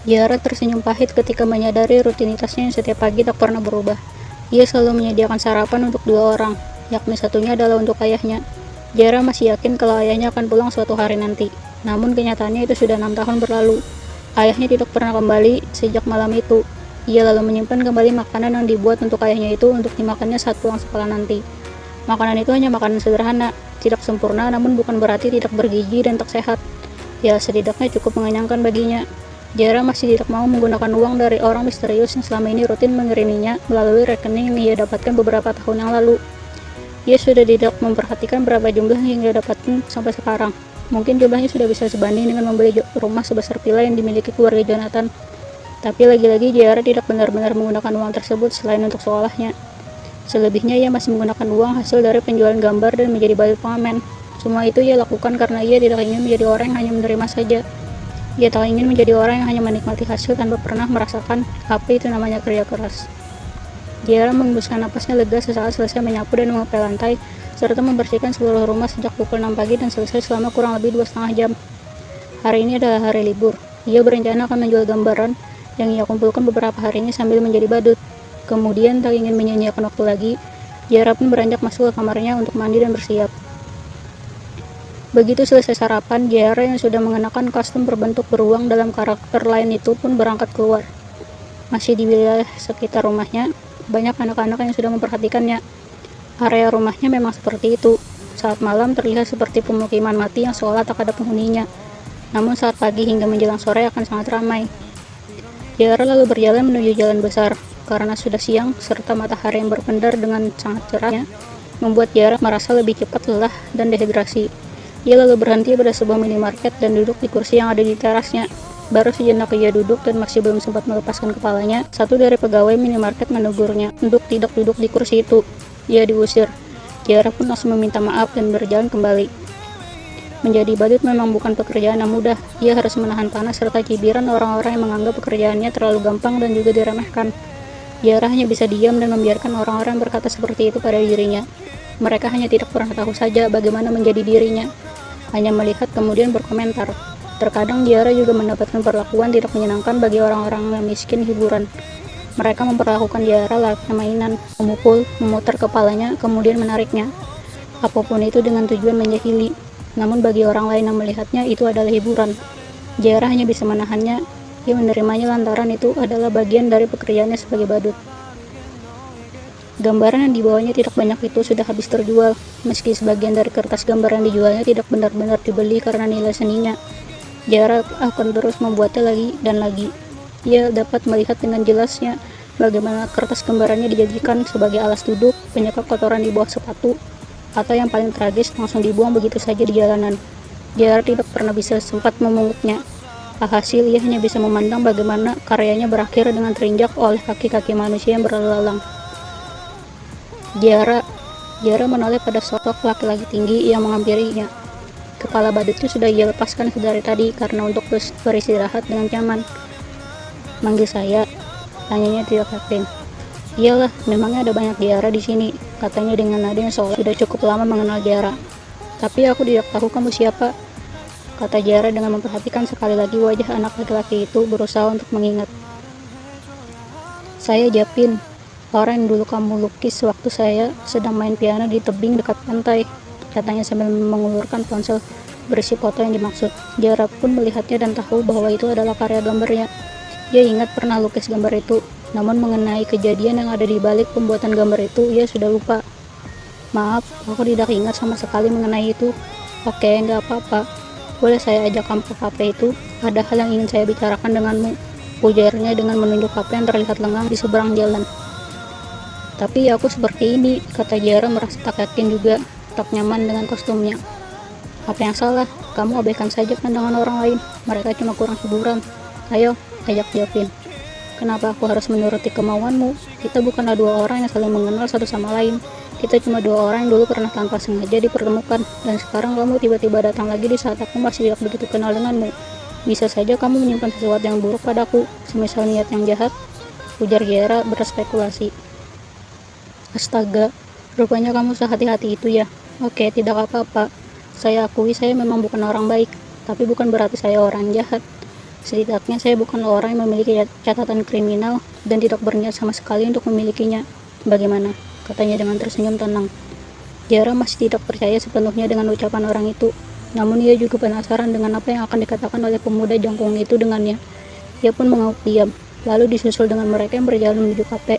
Yara tersenyum pahit ketika menyadari rutinitasnya yang setiap pagi tak pernah berubah. Ia selalu menyediakan sarapan untuk dua orang, yakni satunya adalah untuk ayahnya. Yara masih yakin kalau ayahnya akan pulang suatu hari nanti. Namun kenyataannya itu sudah 6 tahun berlalu. Ayahnya tidak pernah kembali sejak malam itu. Ia lalu menyimpan kembali makanan yang dibuat untuk ayahnya itu untuk dimakannya saat pulang sekolah nanti. Makanan itu hanya makanan sederhana, tidak sempurna namun bukan berarti tidak bergizi dan tak sehat. Ya, setidaknya cukup mengenyangkan baginya. Jara masih tidak mau menggunakan uang dari orang misterius yang selama ini rutin mengiriminya melalui rekening yang ia dapatkan beberapa tahun yang lalu. Ia sudah tidak memperhatikan berapa jumlah yang ia dapatkan sampai sekarang. Mungkin jumlahnya sudah bisa sebanding dengan membeli rumah sebesar villa yang dimiliki keluarga Jonathan. Tapi lagi-lagi Jara tidak benar-benar menggunakan uang tersebut selain untuk sekolahnya. Selebihnya ia masih menggunakan uang hasil dari penjualan gambar dan menjadi bayi pengamen. Semua itu ia lakukan karena ia tidak ingin menjadi orang yang hanya menerima saja. Ia tak ingin menjadi orang yang hanya menikmati hasil tanpa pernah merasakan apa itu namanya kerja keras. Jara menghembuskan napasnya lega sesaat selesai menyapu dan mengepel lantai, serta membersihkan seluruh rumah sejak pukul 6 pagi dan selesai selama kurang lebih 2,5 jam. Hari ini adalah hari libur. Ia berencana akan menjual gambaran yang ia kumpulkan beberapa hari ini sambil menjadi badut. Kemudian, tak ingin menyia-nyiakan waktu lagi, Jara pun beranjak masuk ke kamarnya untuk mandi dan bersiap. Begitu selesai sarapan, Jara yang sudah mengenakan kostum berbentuk beruang dalam karakter lain itu pun berangkat keluar. Masih di wilayah sekitar rumahnya, banyak anak-anak yang sudah memperhatikannya. Area rumahnya memang seperti itu. Saat malam terlihat seperti pemukiman mati yang seolah tak ada penghuninya. Namun saat pagi hingga menjelang sore akan sangat ramai. Jara lalu berjalan menuju jalan besar. Karena sudah siang, serta matahari yang berpendar dengan sangat cerahnya, membuat Jara merasa lebih cepat lelah dan dehidrasi. Ia lalu berhenti pada sebuah minimarket dan duduk di kursi yang ada di terasnya. Baru sejenak ia duduk dan masih belum sempat melepaskan kepalanya, satu dari pegawai minimarket menegurnya untuk tidak duduk di kursi itu. Ia diusir. Jara pun langsung meminta maaf dan berjalan kembali. Menjadi badut memang bukan pekerjaan yang mudah. Ia harus menahan panas serta cibiran orang-orang yang menganggap pekerjaannya terlalu gampang dan juga diremehkan. Jara hanya bisa diam dan membiarkan orang-orang berkata seperti itu pada dirinya. Mereka hanya tidak pernah tahu saja bagaimana menjadi dirinya. Hanya melihat kemudian berkomentar. Terkadang Jara juga mendapatkan perlakuan tidak menyenangkan bagi orang-orang yang miskin hiburan. Mereka memperlakukan Jara layaknya mainan, memukul, memutar kepalanya, kemudian menariknya. Apapun itu dengan tujuan menjahili. Namun bagi orang lain yang melihatnya itu adalah hiburan. Jara hanya bisa menahannya. Ia menerimanya lantaran itu adalah bagian dari pekerjaannya sebagai badut. Gambaran yang dibawanya tidak banyak itu sudah habis terjual, meski sebagian dari kertas gambar yang dijualnya tidak benar-benar dibeli karena nilai seninya. Jara akan terus membuatnya lagi dan lagi. Ia dapat melihat dengan jelasnya bagaimana kertas gambarannya dijadikan sebagai alas duduk, penyebab kotoran di bawah sepatu, atau yang paling tragis langsung dibuang begitu saja di jalanan. Jara tidak pernah bisa sempat memungutnya. Alhasil ia hanya bisa memandang bagaimana karyanya berakhir dengan terinjak oleh kaki-kaki manusia yang berlalu lalang. Jara menoleh pada sosok laki-laki tinggi yang menghampirinya. Kepala badut itu sudah ia lepaskan dari tadi karena untuk beristirahat dengan nyaman. Manggil saya, tanyanya tidak yakin. Iyalah, memangnya ada banyak Jara di sini, katanya dengan nada yang seolah sudah cukup lama mengenal Jara. Tapi aku tidak tahu kamu siapa, kata Jara dengan memperhatikan sekali lagi wajah anak laki-laki itu berusaha untuk mengingat. Saya Japin, orang yang dulu kamu lukis waktu saya sedang main piano di tebing dekat pantai, katanya sambil mengulurkan ponsel berisi foto yang dimaksud. Jara pun melihatnya dan tahu bahwa itu adalah karya gambarnya. Ia ingat pernah lukis gambar itu, namun mengenai kejadian yang ada di balik pembuatan gambar itu, ia sudah lupa. Maaf, aku tidak ingat sama sekali mengenai itu. Oke, nggak apa-apa. Boleh saya ajak kamu ke kafe itu? Ada hal yang ingin saya bicarakan denganmu, ujarnya dengan menunjuk kafe yang terlihat lengang di seberang jalan. Tapi aku seperti ini, kata Jara merasa tak yakin juga, tak nyaman dengan kostumnya. Apa yang salah? Kamu abaikan saja pandangan orang lain. Mereka cuma kurang hiburan. Ayo, ajak Javin. Kenapa aku harus menuruti kemauanmu? Kita bukanlah dua orang yang saling mengenal satu sama lain. Kita cuma dua orang yang dulu pernah tanpa sengaja dipertemukan, dan sekarang kamu tiba-tiba datang lagi di saat aku masih tidak begitu kenal denganmu. Bisa saja kamu menyimpan sesuatu yang buruk padaku, semisal niat yang jahat, ujar Jara berspekulasi. Astaga, rupanya kamu sehati-hati itu ya. Oke, tidak apa-apa. Saya akui saya memang bukan orang baik, tapi bukan berarti saya orang jahat. Setidaknya saya bukanlah orang yang memiliki catatan kriminal dan tidak berniat sama sekali untuk memilikinya. Bagaimana? Katanya dengan tersenyum tenang. Jara masih tidak percaya sepenuhnya dengan ucapan orang itu. Namun ia juga penasaran dengan apa yang akan dikatakan oleh pemuda jangkung itu dengannya. Ia pun mengangguk diam, lalu disusul dengan mereka yang berjalan menuju kafe.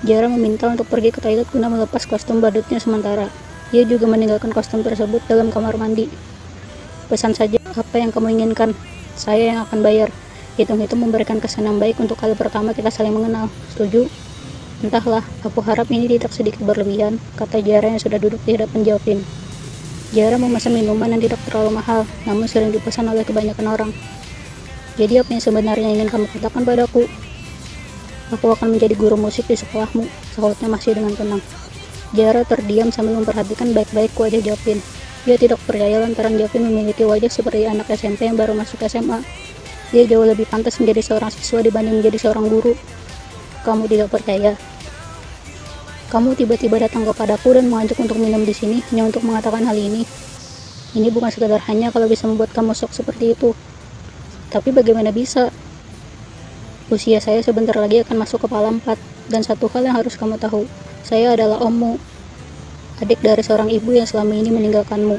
Jara meminta untuk pergi ke toilet guna melepas kostum badutnya sementara. Ia juga meninggalkan kostum tersebut dalam kamar mandi. Pesan saja apa yang kamu inginkan. Saya yang akan bayar. Hitung-hitung memberikan kesan yang baik untuk kali pertama kita saling mengenal. Setuju? Entahlah, aku harap ini tidak sedikit berlebihan, kata Jara yang sudah duduk di hadapan Jovin. Jara memesan minuman yang tidak terlalu mahal, namun sering dipesan oleh kebanyakan orang. Jadi apa yang sebenarnya ingin kamu katakan padaku? Aku akan menjadi guru musik di sekolahmu, sahutnya masih dengan tenang. Jara terdiam sambil memperhatikan baik-baik wajah Jovin. Dia tidak percaya lantaran Jovin memiliki wajah seperti anak SMP yang baru masuk SMA. Dia jauh lebih pantas menjadi seorang siswa dibanding menjadi seorang guru. Kamu tidak percaya? Kamu tiba-tiba datang kepadaku dan mengajak untuk minum di sini hanya untuk mengatakan hal ini. Ini bukan sekadar hanya kalau bisa membuat kamu shock seperti itu. Tapi bagaimana bisa? Usia saya sebentar lagi akan masuk kepala 4, dan satu hal yang harus kamu tahu, saya adalah ommu, adik dari seorang ibu yang selama ini meninggalkanmu.